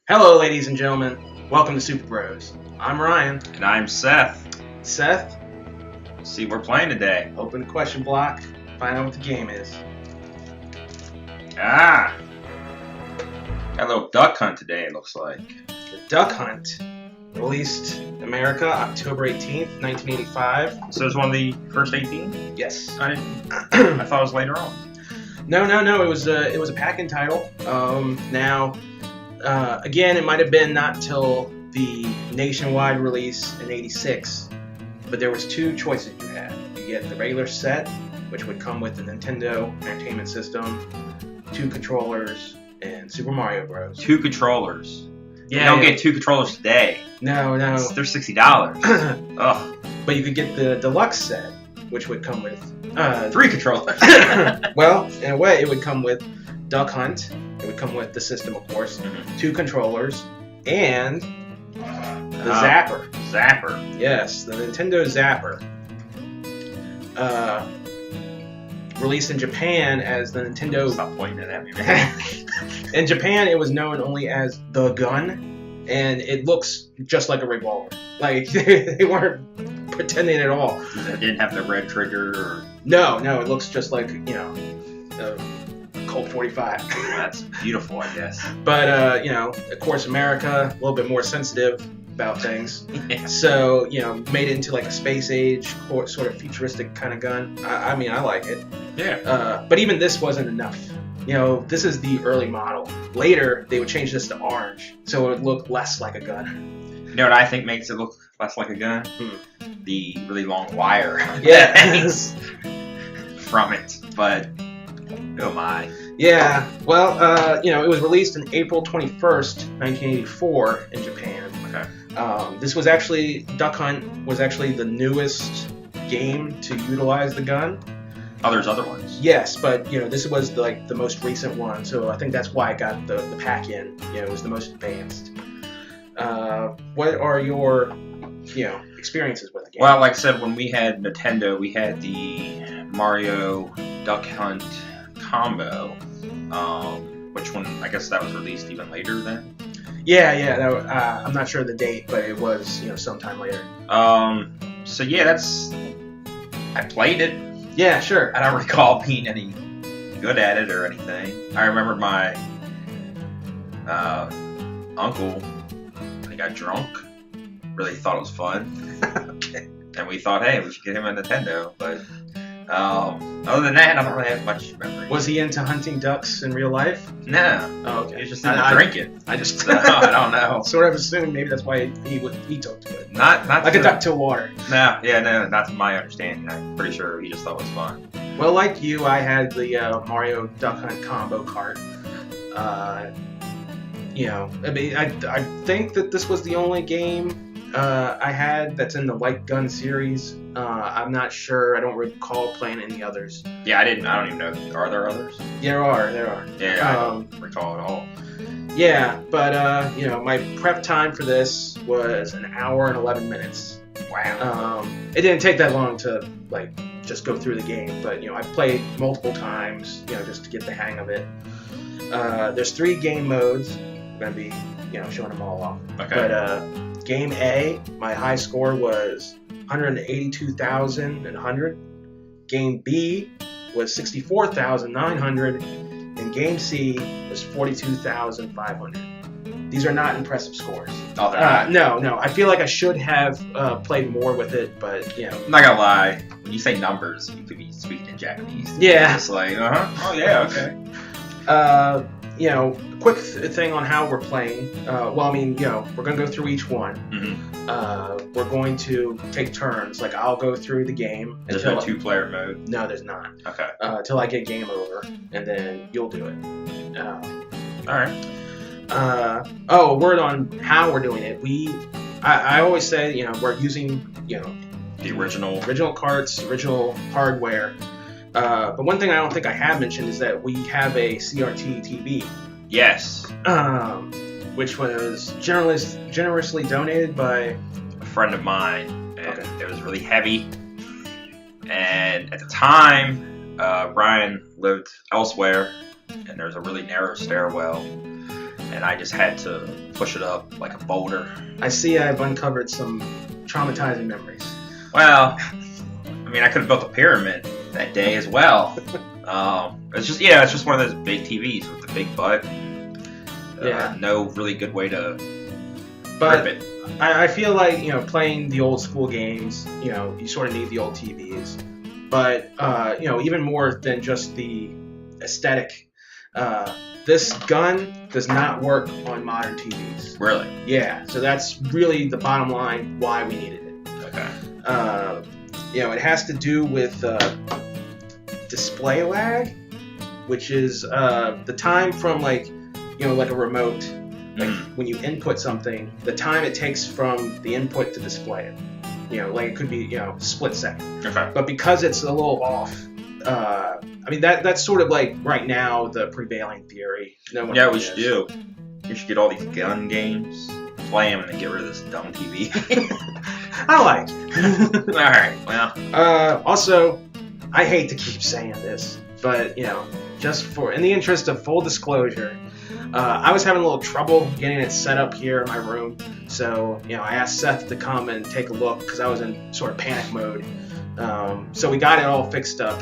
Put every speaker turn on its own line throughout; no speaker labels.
Hello, ladies and gentlemen. Welcome to Super Bros. I'm Ryan.
And I'm Seth.
Seth,
Let's see what we're playing today.
open the question block. Find out what the game is.
Got a little duck hunt today, it looks like.
The Duck Hunt, released in America October 18th, 1985.
So it's one of the first 18?
Yes.
I thought it was later on.
No. It was a pack-in title. Again, it might have been not till the nationwide release in '86, but there was two choices you had. You get the regular set, which would come with the Nintendo Entertainment System, 2 controllers, and Super Mario Bros.
2 controllers. You don't get 2 controllers today.
No.
They're $60. Ugh.
But you could get the deluxe set, which would come with
3 controllers.
Well, in a way, it would come with Duck Hunt. It would come with the system, of course, 2 controllers, and the Zapper.
Zapper.
Yes, the Nintendo Zapper. Released in Japan as the Nintendo...
Stop pointing it at me, man.
In Japan, it was known only as the gun, and it looks just like a revolver. Like, they weren't pretending at all.
It didn't have the red trigger or...
No, it looks just like, a Colt 45.
That's beautiful, I guess.
But, of course, America, a little bit more sensitive about things.
Yeah.
So, made it into like a space age, sort of futuristic kind of gun. I mean, I like it.
Yeah.
But even this wasn't enough. This is the early model. Later, they would change this to orange, so it would look less like a gun.
You know what I think makes it look less like a gun? The really long wire.
Yeah.
that hangs from it. But, oh my.
Yeah. Well, it was released in April 21st, 1984 in Japan.
Okay.
This was actually, Duck Hunt was actually the newest game to utilize the gun.
Oh, there's other ones.
Yes, but this was the most recent one, so I think that's why it got the pack in. It was the most advanced. What are your experiences with the game?
Well, like I said, when we had Nintendo, we had the Mario Duck Hunt combo. Which one? I guess that was released even later then.
Yeah. I'm not sure the date, but it was sometime later.
So yeah, I played it.
Yeah, sure.
I don't recall being any good at it or anything. I remember my uncle, when he got drunk, really thought it was fun.
Okay.
And we thought, hey, we should get him a Nintendo. But other than that, I don't really have much memory.
Was he into hunting ducks in real life?
No.
Oh, okay.
He was just into drinking.
I just
So, I don't know.
sort of assumed maybe that's why he took to it.
Not
Like a duck to water.
No, not to my understanding. I'm pretty sure he just thought it was fun.
Well, like you, I had the Mario Duck Hunt combo cart. I think that this was the only game I had that's in the light gun series. I'm not sure. I don't recall playing any others.
Yeah, I don't even know. Are there others?
There are.
Yeah, I don't recall at all.
Yeah, but my prep time for this was an hour and 11 minutes.
Wow.
It didn't take that long to just go through the game, but I played multiple times, just to get the hang of it. There's 3 game modes. I'm gonna be showing them all off.
Okay.
But game A, my high score was 182,100. Game B was 64,900, and game C was 42,500. These are not impressive scores.
Oh, they're not?
No. I feel like I should have played more with it, but
I'm not gonna lie. When you say numbers, you could be speaking in Japanese.
Yeah.
It's like, oh yeah, okay.
Quick thing on how we're playing. We're going to go through each one.
Mm-hmm.
We're going to take turns. Like, I'll go through the game.
There's no 2-player mode?
No, there's not.
Okay.
Till I get game over, and then you'll do it.
All right.
A word on how we're doing it. I always say, we're using,
The original
carts, original hardware. But one thing I don't think I have mentioned is that we have a CRT TV.
Yes.
Which was generously donated by
A friend of mine, and
Okay.
it was really heavy. And at the time, Brian lived elsewhere, and there was a really narrow stairwell, and I just had to push it up like a boulder.
I see I've uncovered some traumatizing memories.
Well, I mean, I could have built a pyramid that day as well. It's just one of those big TVs with the big butt. No really good way to grip it.
I feel like, playing the old school games, you sort of need the old TVs. But, even more than just the aesthetic, this gun does not work on modern TVs.
Really?
Yeah, so that's really the bottom line why we needed it.
Okay.
It has to do with display lag, which is the time from like a remote, like when you input something, the time it takes from the input to display it. Like it could be split second.
Okay.
But because it's a little off, that's sort of like right now the prevailing theory.
Yeah, we should do. You should get all these gun games, play them, and then get rid of this dumb TV.
I like it.
All right. Well.
Also, I hate to keep saying this, but just in the interest of full disclosure, I was having a little trouble getting it set up here in my room. So I asked Seth to come and take a look because I was in sort of panic mode. So we got it all fixed up.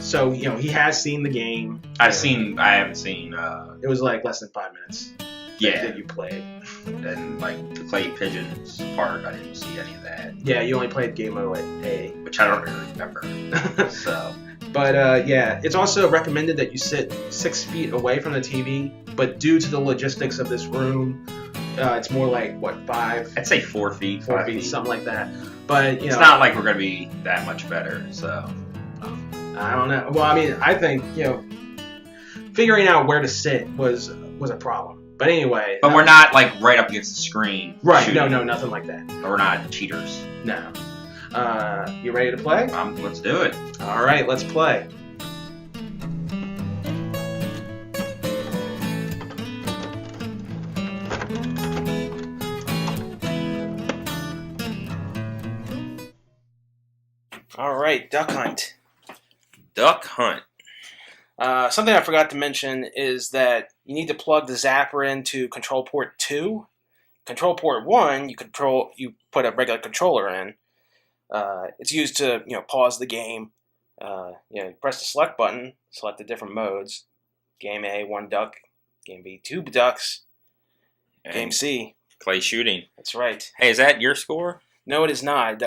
So he has seen the game.
I haven't seen.
It was like less than 5 minutes. That you played.
And like the clay pigeons part, I didn't see any of that.
Yeah, you only played Game O at A,
which I don't really remember. So.
But it's also recommended that you sit 6 feet away from the TV. But due to the logistics of this room, it's more like 5?
I'd say 4 feet,
4 feet, something like that. But
it's not like we're gonna be that much better. So
I don't know. Well, I think figuring out where to sit was a problem. But anyway.
But we're not like right up against the screen.
Right.
Shooting.
No, nothing like that.
We're not cheaters.
No. You ready to play?
Let's do it.
All right, let's play. All right, Duck Hunt.
Duck Hunt.
Something I forgot to mention is that you need to plug the Zapper into control port 2. Control port 1, you put a regular controller in. It's used to pause the game. You press the select button, select the different modes. Game A, 1 duck. Game B, 2 ducks. And game C,
clay shooting.
That's right.
Hey, is that your score?
No, it is not.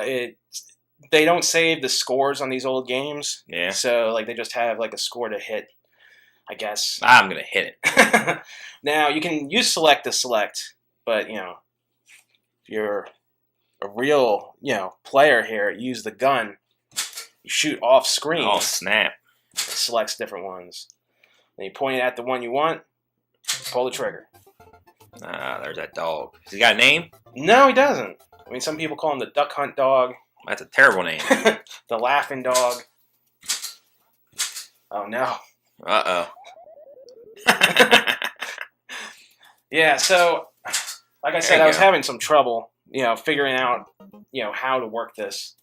They don't save the scores on these old games.
Yeah.
So they just have a score to hit, I guess.
I'm gonna hit it.
Now you can use select to select, but if you're a real player here, use the gun. You shoot off screen.
Oh snap!
It selects different ones. Then you point it at the one you want. Pull the trigger.
There's that dog. Has he got a name?
No, he doesn't. Some people call him the Duck Hunt Dog.
That's a terrible name.
The Laughing Dog. Oh no.
Uh-oh.
Yeah, so like I said, I was having some trouble, figuring out, how to work this.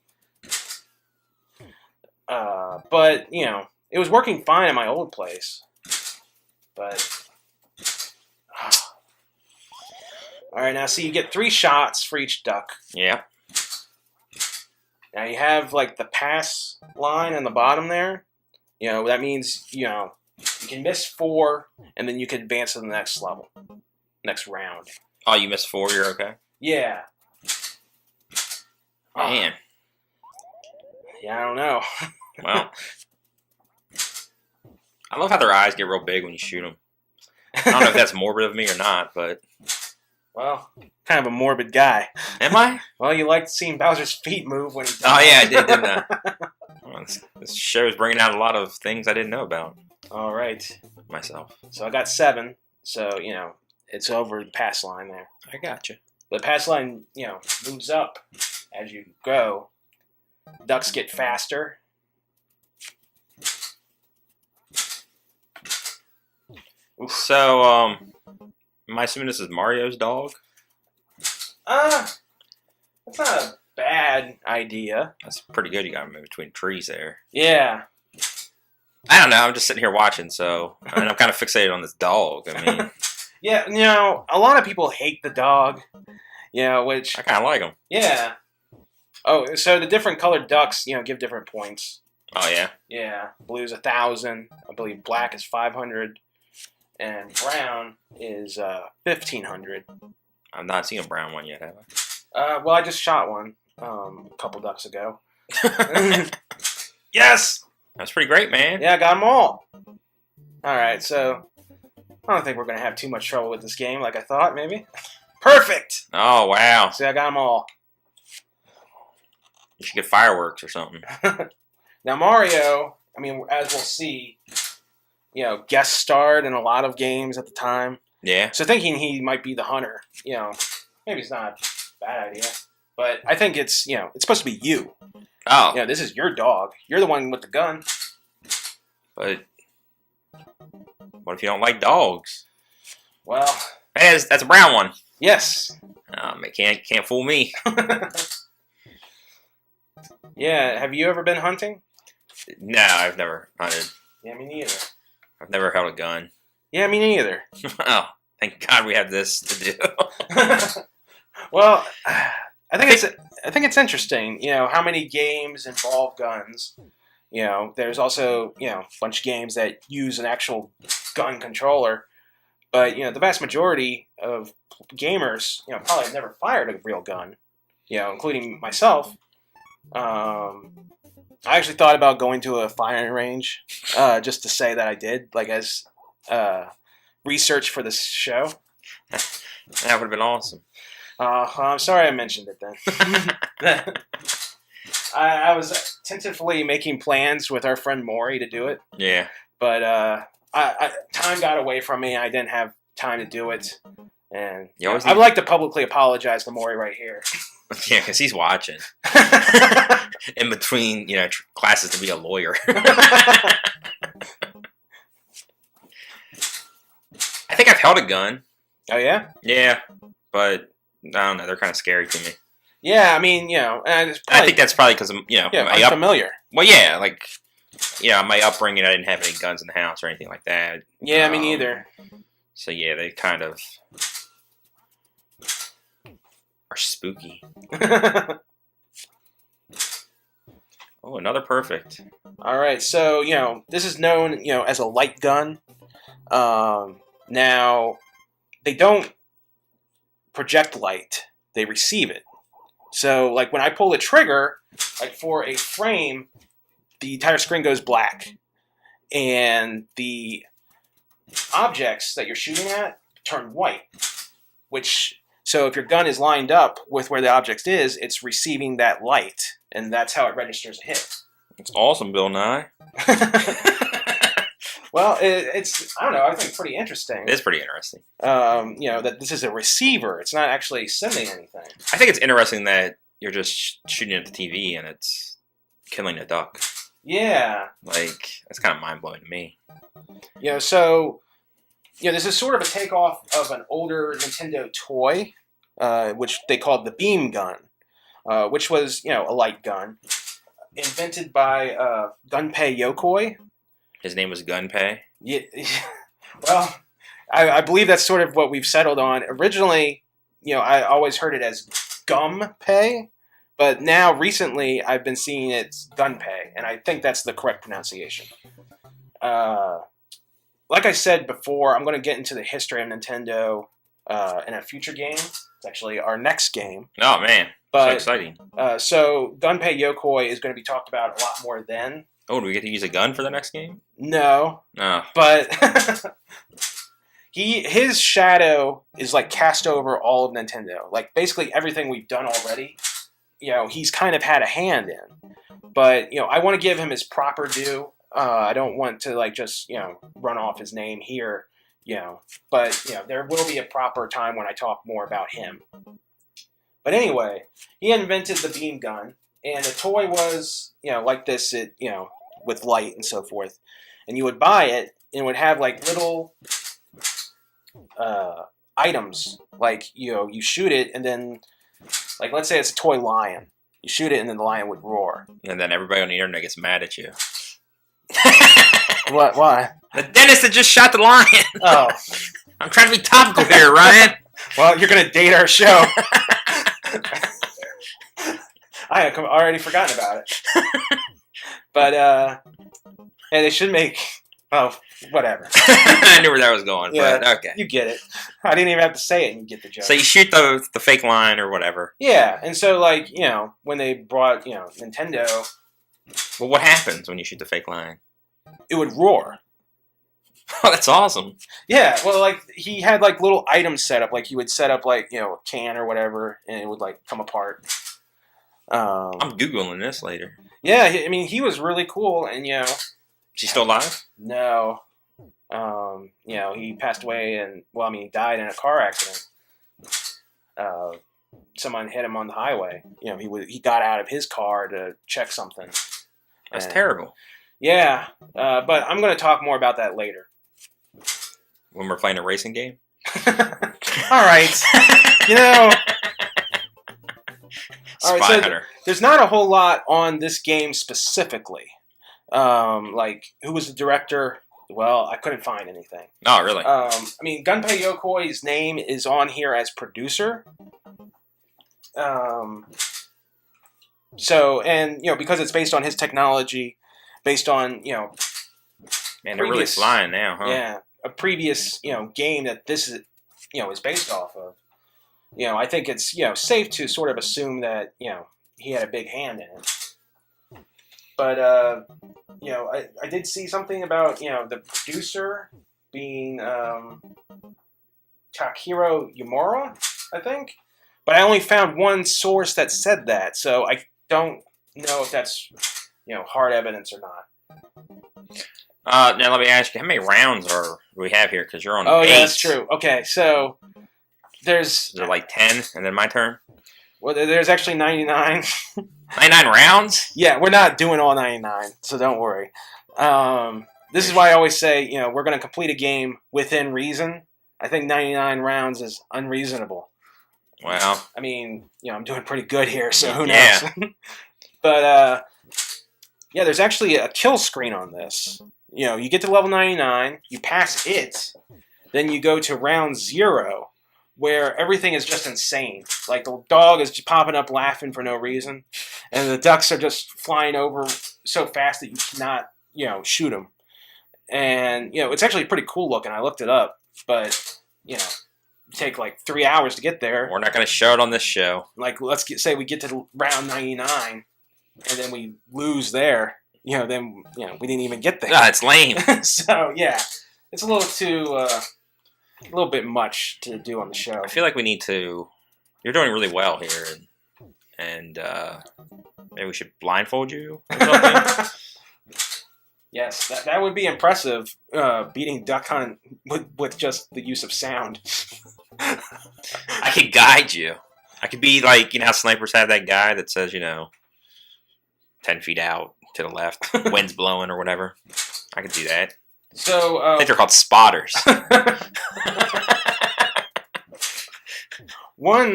But, it was working fine at my old place. But all right, now see, you get 3 shots for each duck.
Yeah.
Now you have the pass line on the bottom there. That means you can miss 4, and then you can advance to the next level, next round.
Oh, you missed 4. You're okay.
Yeah.
Man.
Yeah, I don't know.
Well, I love how their eyes get real big when you shoot them. I don't know if that's morbid of me or not, but.
Well, kind of a morbid guy.
Am I?
Well, you liked seeing Bowser's feet move when he died.
Oh, yeah, I did, didn't I? Well, this show is bringing out a lot of things I didn't know about.
All right.
Myself.
So I got 7, so, it's over the pass line there.
I got you.
The pass line, moves up as you go. Ducks get faster.
So, am I assuming this is Mario's dog?
That's not a bad idea.
That's pretty good. You got him in between trees there.
Yeah.
I don't know. I'm just sitting here watching, so I'm kind of fixated on this dog.
Yeah, a lot of people hate the dog. Which
I kind of like them.
yeah. Oh, so the different colored ducks, give different points.
Oh yeah.
Yeah, blue's 1,000. I believe black is 500, and brown is 1,500.
I've not seen a brown one yet, have
Well, I just shot one a couple ducks ago.
I?
Yes.
That's pretty great, man.
Yeah, I got them all. All right, so I don't think we're gonna have too much trouble with this game, like I thought. Maybe. Perfect.
Oh wow.
See, I got them all.
You should get fireworks or something.
Now Mario, I mean, as we'll see, guest starred in a lot of games at the time.
Yeah.
So thinking he might be the hunter, maybe it's not a bad idea. But I think it's supposed to be you.
Oh.
This is your dog. You're the one with the gun.
But what if you don't like dogs?
Well,
Hey, that's a brown one.
yes.
It can't fool me.
Yeah. Have you ever been hunting?
No, I've never hunted.
Yeah, me neither.
I've never held a gun.
Yeah, me neither.
Oh, thank God we have this to do.
Well, I think it's interesting. How many games involve guns. There's also a bunch of games that use an actual gun controller, but the vast majority of gamers probably have never fired a real gun. Including myself. I actually thought about going to a firing range just to say that I did, like as research for this show.
That would have been awesome.
I'm sorry I mentioned it then. I was tentatively making plans with our friend Maury to do it.
Yeah.
But time got away from me. I didn't have time to do it. And I'd like to publicly apologize to Maury right here.
Yeah, because he's watching. In between, classes to be a lawyer. I think I've held a gun.
Oh, yeah?
Yeah, but I don't know. They're kind of scary to me.
Yeah, I mean, and
I think that's probably because
unfamiliar.
Well, yeah, my upbringing, I didn't have any guns in the house or anything like that.
Yeah, me neither.
So yeah, they kind of are spooky. Oh, another perfect.
All right, so this is known as a light gun. Now they don't project light; they receive it. So, like when I pull the trigger, like for a frame, the entire screen goes black, and the objects that you're shooting at turn white. So if your gun is lined up with where the object is, it's receiving that light, and that's how it registers a hit.
It's awesome, Bill Nye.
Well, it's I don't know. I think pretty interesting.
It is pretty interesting.
That this is a receiver. It's not actually sending anything.
I think it's interesting that you're just shooting at the TV and it's killing a duck.
Yeah.
That's kind of mind-blowing to me.
So this is sort of a takeoff of an older Nintendo toy, which they called the beam gun, which was, a light gun, invented by Gunpei Yokoi.
His name was Gunpei?
Yeah. Well, I believe that's sort of what we've settled on. Originally, I always heard it as Gumpei, but now recently I've been seeing it's Gunpei, and I think that's the correct pronunciation. Like I said before, I'm going to get into the history of Nintendo in a future game. It's actually our next game.
Oh, man. So exciting.
So Gunpei Yokoi is going to be talked about a lot more then.
Oh, do we get to use a gun for the next game?
No.
Oh.
But his shadow is cast over all of Nintendo. Basically everything we've done already, he's kind of had a hand in. But, I want to give him his proper due. I don't want to just run off his name here, but there will be a proper time when I talk more about him. But anyway, he invented the beam gun, and the toy was like this, with light and so forth, and you would buy it, and it would have little items, you shoot it, and then let's say it's a toy lion, you shoot it, and then the lion would roar,
and then everybody on the internet gets mad at you.
What? Why?
The dentist that just shot the lion.
Oh.
I'm trying to be topical here, Ryan.
Well, you're gonna date our show. I had already forgotten about it. But yeah, they should make. Oh, whatever.
I knew where that was going,
Yeah,
but okay.
You get it. I didn't even have to say it, and you get the joke.
So you shoot the fake line or whatever.
Yeah, and so like when they brought Nintendo,
Well, what happens when you shoot the fake line?
it would roar.
Oh, that's awesome.
Yeah, well, like he had like little items set up. Like he would set up like a can or whatever, and it would like come apart.
I'm googling this later.
Yeah, I mean he was really cool, and
Is he still alive?
no, he passed away, and he died in a car accident. Someone hit him on the highway. He got out of his car to check something.
That's terrible.
Yeah, but I'm going to talk more about that later.
When we're playing a racing game?
All right. All right, so
Hunter.
There's not a whole lot on this game specifically. Like, who was the director? Well, I couldn't find anything.
Oh, really?
Gunpei Yokoi's name is on here as producer. Because it's based on his technology, based on,
Man, they're really flying now, huh?
Yeah, a previous, game that this is, is based off of. I think it's, safe to sort of assume that, he had a big hand in it. But, I did see something about, the producer being Takahiro Yamura, I think. But I only found one source that said that, so I don't know if that's, hard evidence or not.
Now let me ask you, how many rounds do we have here? Because you're on 8.
Oh, yeah, that's true. Okay, so there's...
Is it like 10, and then my turn?
Well, there's actually 99.
99 rounds?
Yeah, we're not doing all 99, so don't worry. This is why I always say, we're going to complete a game within reason. I think 99 rounds is unreasonable.
Well,
I'm doing pretty good here, so who knows?
Yeah.
But, there's actually a kill screen on this. You get to level 99, you pass it, then you go to round 0, where everything is just insane. Like, the dog is just popping up laughing for no reason, and the ducks are just flying over so fast that you cannot, shoot them. And, it's actually pretty cool looking. I looked it up, but, take like 3 hours to get there.
We're not going to show it on this show.
Like, say we get to round 99, and then we lose there. Then we didn't even get there.
Ah, it's lame.
So yeah, it's a little too, a little bit much to do on the show.
I feel like we need to. You're doing really well here, and maybe we should blindfold you or something.
Yes, that would be impressive. Beating Duck Hunt with just the use of sound.
I could guide you. I could be like, how snipers have that guy that says, 10 feet out to the left, wind's blowing or whatever. I could do that.
So
I think they're called spotters.
One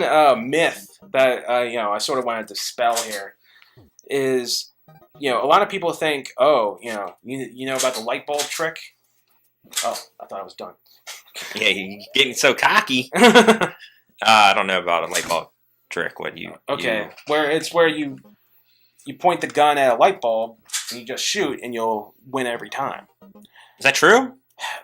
myth that I sort of wanted to dispel here is, a lot of people think, you know about the light bulb trick. Oh, I thought I was done.
Yeah, you're getting so cocky. I don't know about a light bulb trick. What you?
Okay, where you point the gun at a light bulb and you just shoot and you'll win every time.
Is that true?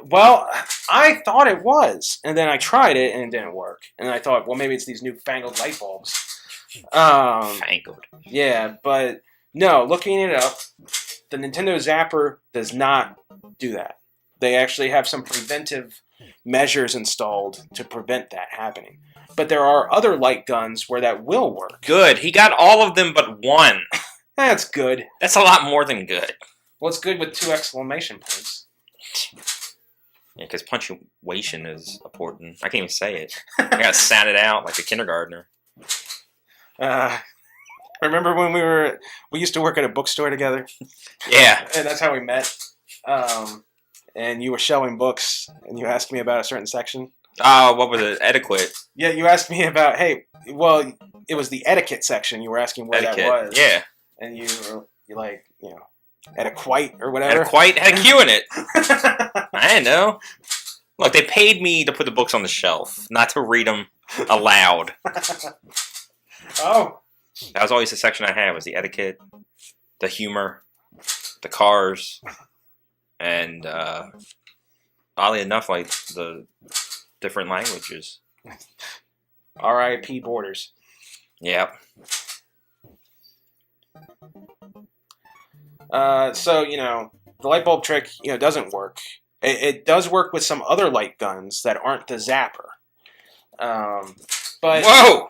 Well, I thought it was, and then I tried it and it didn't work. And I thought, well, maybe it's these newfangled light bulbs.
Fangled.
Yeah, but no. Looking it up, the Nintendo Zapper does not do that. They actually have some preventive measures installed to prevent that happening. But there are other light guns where that will work.
Good. He got all of them but one.
That's good.
That's a lot more than good.
Well, it's good with 2 exclamation points.
Yeah, because punctuation is important. I can't even say it. I gotta sound it out like a kindergartner.
Remember when we used to work at a bookstore together?
Yeah.
And that's how we met. And you were showing books, and you asked me about a certain section.
Oh, what was it? Etiquette.
Yeah, you asked me about, it was the etiquette section. You were asking where that was.
Yeah.
And you're like, etiquette or whatever.
Etiquette had a Q in it. I didn't know.
Look, they paid me to put the books on the shelf, not to read them aloud.
Oh.
That was always the section I had, was the etiquette, the humor, the cars, and oddly enough, like the different languages.
R.I.P. Borders.
Yep.
So, you know, the light bulb trick, you know, doesn't work. It does work with some other light guns that aren't the Zapper. But
Whoa!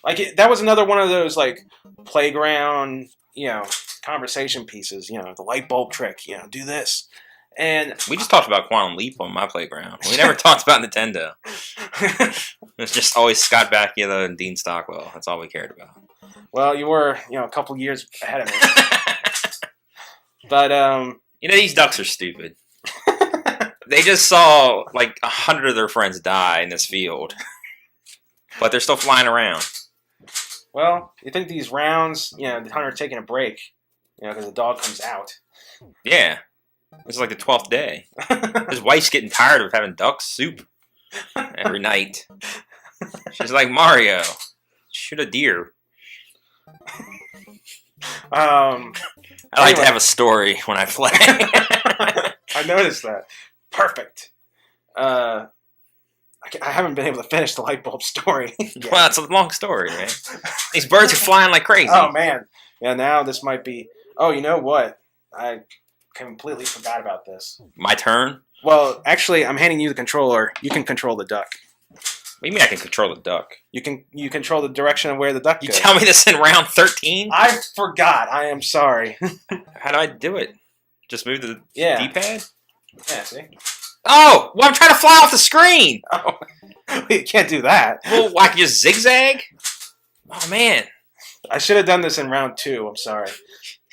like that was another one of those like playground, you know, conversation pieces. You know, the light bulb trick. You know, do this, and
We just talked about Quantum Leap on my playground. We never talked about Nintendo. It's just always Scott Bakula and Dean Stockwell. That's all we cared about.
well, you were, you know, a couple years ahead of me. But
You know, these ducks are stupid. They just saw like 100 of their friends die in this field, but they're still flying around.
well, you think these rounds, you know, the hunter's taking a break, you know, because the dog comes out.
Yeah, this is like the 12th day. His wife's getting tired of having duck soup every night. She's like, Mario, shoot a deer.
Um,
I like
Anyway.
to have a story when I play.
I noticed that. Perfect. I haven't been able to finish the light bulb story. yet.
Well, it's a long story, man. These birds are flying like crazy.
Oh man. Yeah, now this might be. Oh, you know what? I completely forgot about this.
My turn?
Well, actually, I'm handing you the controller. You can control the duck.
What do you mean I can control the duck?
You control the direction of where the duck
You
goes.
tell me this in round 13?
I forgot. I am sorry.
How do I do it? Just move the
Yeah.
D-pad?
Yeah. See.
Oh! Well, I'm trying to fly off the screen!
Oh, you can't do that.
Well, I can just zigzag? Oh, man.
I should have done this in round 2. I'm sorry.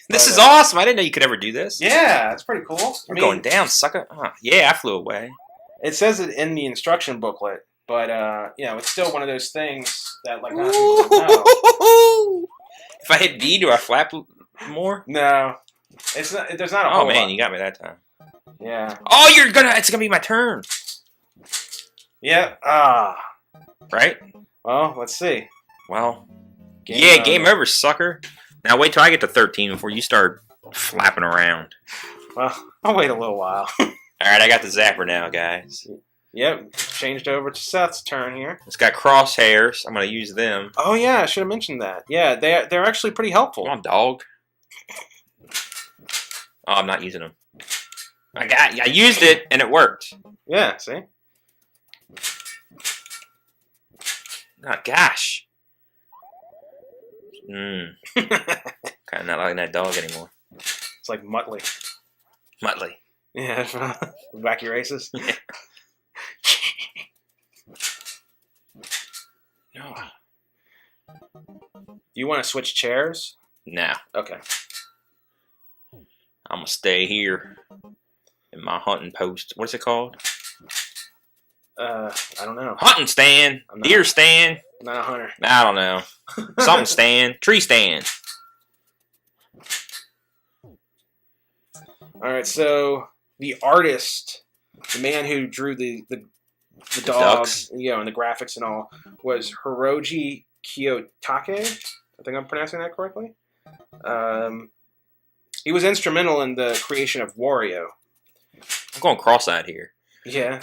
This
But,
is awesome. I didn't know you could ever do this.
Yeah, it's pretty cool.
You're going down, sucker. Oh, yeah, I flew away.
It says it in the instruction booklet, but you know, it's still one of those things that like not people know.
If I hit B, do I flap more?
No, it's not. There's not a
Oh,
whole
man,
lot.
you got me that time.
Yeah.
Oh, it's gonna be my turn.
Yeah.
Right?
Well, let's see.
Well,
Game
game over, sucker. Now wait till I get to 13 before you start flapping around.
Well, I'll wait a little while.
Alright, I got the Zapper now, guys.
Yep. Changed over to Seth's turn here.
It's got crosshairs. I'm gonna use them.
Oh yeah, I should have mentioned that. Yeah, they're actually pretty helpful.
Come on, dog. Oh, I'm not using them. I used it and it worked.
Yeah. See.
Oh gosh. Kind of not liking that dog anymore.
It's like Muttley.
Muttley.
Yeah. Wacky races.
Yeah. No.
You want to switch chairs?
Nah,
Okay.
I'm gonna stay here in my hunting post. What's it called?
I don't know.
Hunting stand,
I'm not-
deer stand.
I'm not a hunter.
I don't know. Something stand, tree stand.
All right, so the artist, the man who drew the dog,
ducks.
you know, and the graphics and all, was Hiroji Kiyotake. I think I'm pronouncing that correctly. He was instrumental in the creation of Wario.
I'm going cross-eyed here.
Yeah,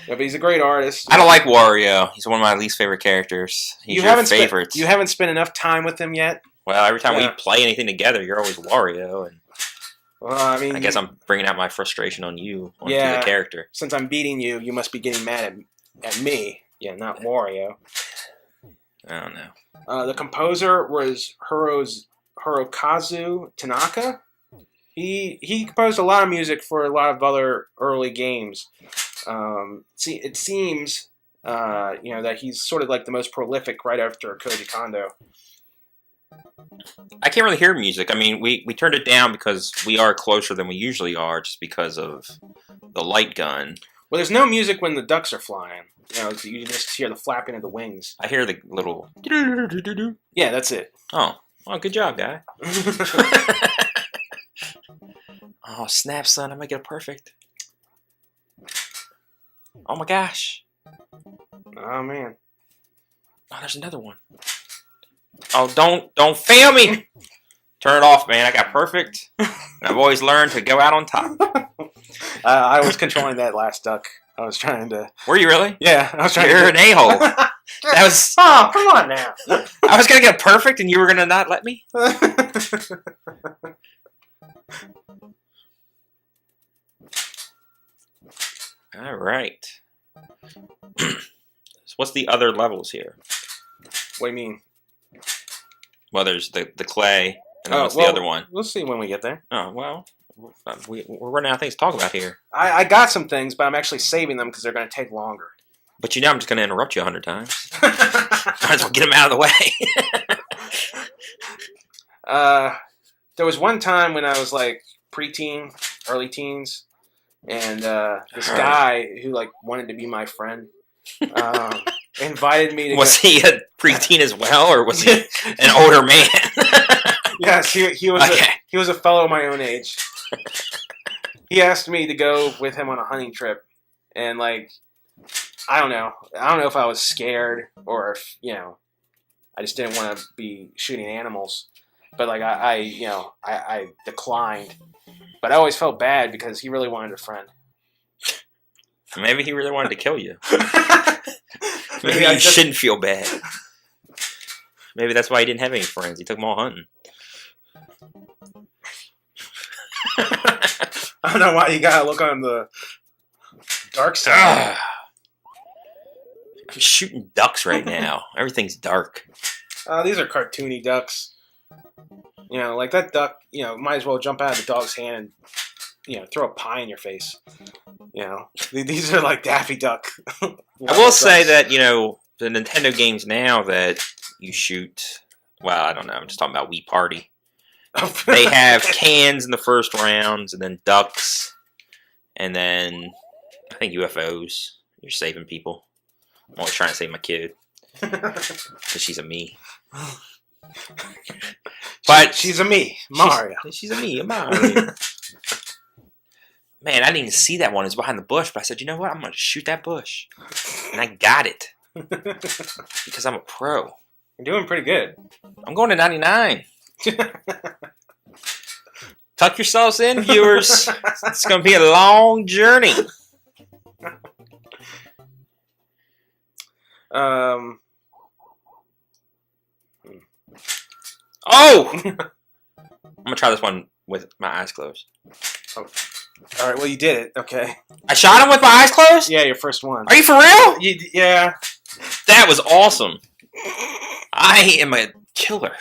yeah, but he's a great artist.
I don't like Wario. He's one of my least favorite characters. He's your favorite.
You haven't spent enough time with him yet.
Well, every time we
Yeah.
play anything together, you're always Wario, and
Well, I mean,
I guess I'm bringing out my frustration on you, onto
Yeah.
the character.
since I'm beating you, you must be getting mad at me. Yeah, not Wario.
I don't know.
The composer was Hirokazu Tanaka. He composed a lot of music for a lot of other early games. It seems you know, that he's sort of like the most prolific right after Koji Kondo.
I can't really hear music. I mean, we turned it down because we are closer than we usually are, just because of the light gun.
Well, there's no music when the ducks are flying. You know, you just hear the flapping of the wings.
I hear the little.
Yeah, that's it.
Oh, well, good job, guy. Oh, snap, son! I might get a perfect. Oh my gosh.
Oh man.
Oh, there's another one. Oh, don't fail me. Turn it off, man. I got perfect. And I've always learned to go out on top.
I was controlling that last duck. I was trying to.
Were you really?
Yeah, I was trying
You're
to.
an a-hole. That was.
Oh, come on now.
I was gonna get perfect, and you were gonna not let me. All right. So what's the other levels here?
What do you mean?
Well, there's the clay, and then what's the other one?
We'll see when we get there.
Oh well, we're running out of things to talk about here.
I got some things, but I'm actually saving them because they're going to take longer.
But you know I'm just gonna interrupt you 100 times. Might as well get them out of the way.
There was one time when I was like preteen, early teens, and this guy who like wanted to be my friend invited me to.
Was he a preteen as well, or was he an older man?
Yes, he was. Okay. He was a fellow my own age. He asked me to go with him on a hunting trip, and like, I don't know if I was scared or if I just didn't want to be shooting animals. But like I declined. But I always felt bad because he really wanted a friend.
Maybe he really wanted to kill you. Maybe you shouldn't feel bad. Maybe that's why he didn't have any friends. He took them all hunting.
I don't know why you gotta look on the dark side.
I'm shooting ducks right now. Everything's dark.
These are cartoony ducks. Like that duck, might as well jump out of the dog's hand and, throw a pie in your face. These are like Daffy Duck.
I will say that, the Nintendo games now that you shoot, well, I don't know, I'm just talking about Wii Party. They have cans in the first rounds, and then ducks, and then I think UFOs. You're saving people. I'm always trying to save my kid. Because she's a me. But
she's a me, Mario.
She's a me, Mario. Man, I didn't even see that one. It was behind the bush, but I said, you know what? I'm going to shoot that bush. And I got it. Because I'm a pro.
You're doing pretty good.
I'm going to 99. Tuck yourselves in, viewers. It's going to be a long journey. Oh! I'm going to try this one with my eyes closed.
Oh. All right, well, you did it. Okay.
I shot him with my eyes closed?
Yeah, your first one.
Are you for real?
Yeah.
That was awesome. I am a killer.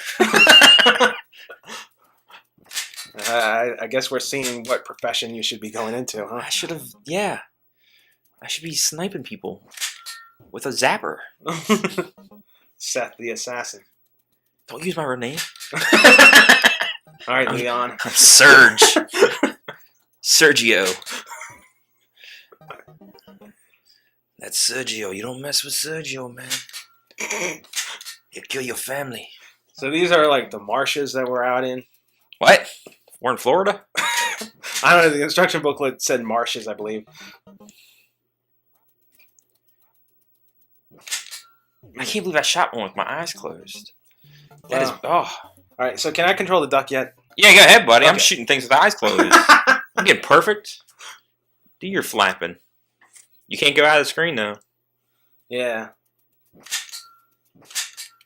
I guess we're seeing what profession you should be going into, huh?
I should have, yeah. I should be sniping people with a zapper.
Seth the assassin.
Don't use my real name.
All right, Leon.
I'm Serge. Sergio. That's Sergio. You don't mess with Sergio, man. He'll kill your family.
So these are like the marshes that we're out in.
What? We're in Florida?
I don't know. The instruction booklet said marshes, I believe.
I can't believe I shot one with my eyes closed. That is. Oh.
All right. So can I control the duck yet?
Yeah, go ahead, buddy.
Okay.
I'm shooting things with eyes closed. I'm getting perfect. Do your flapping. You can't go out of the screen, though.
Yeah.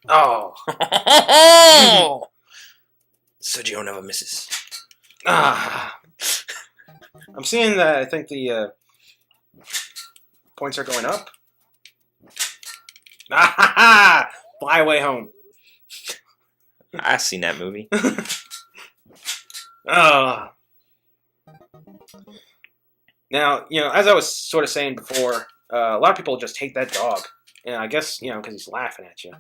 Oh.
Sergio never misses.
I'm seeing that I think the points are going up. Fly away home.
I've seen that movie.
Now, as I was sort of saying before, a lot of people just hate that dog. And I guess, because he's laughing at you.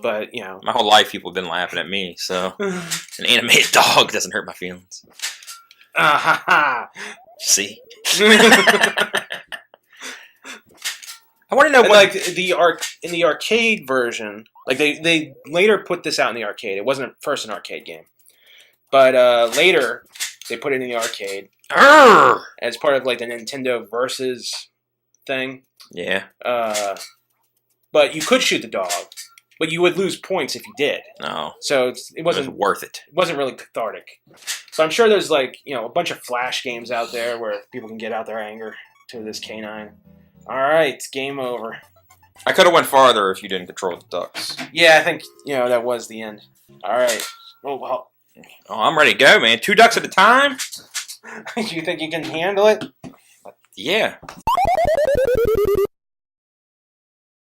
But,
My whole life people have been laughing at me, so an animated dog doesn't hurt my feelings. See? I want to know what...
Like, in the arcade version, like, they later put this out in the arcade. It wasn't first an arcade game. But later, they put it in the arcade.
Arrgh!
As part of, like, the Nintendo Versus thing.
Yeah.
But you could shoot the dog, but you would lose points if you did.
No.
So it
It wasn't
wasn't
worth it.
really cathartic. So I'm sure there's like a bunch of flash games out there where people can get out their anger to this canine. All right, game over.
I could have went farther if you didn't control the ducks.
Yeah, I think that was the end. All right. Oh well.
Oh, I'm ready to go, man. 2 ducks at a time?
Do you think you can handle it?
Yeah.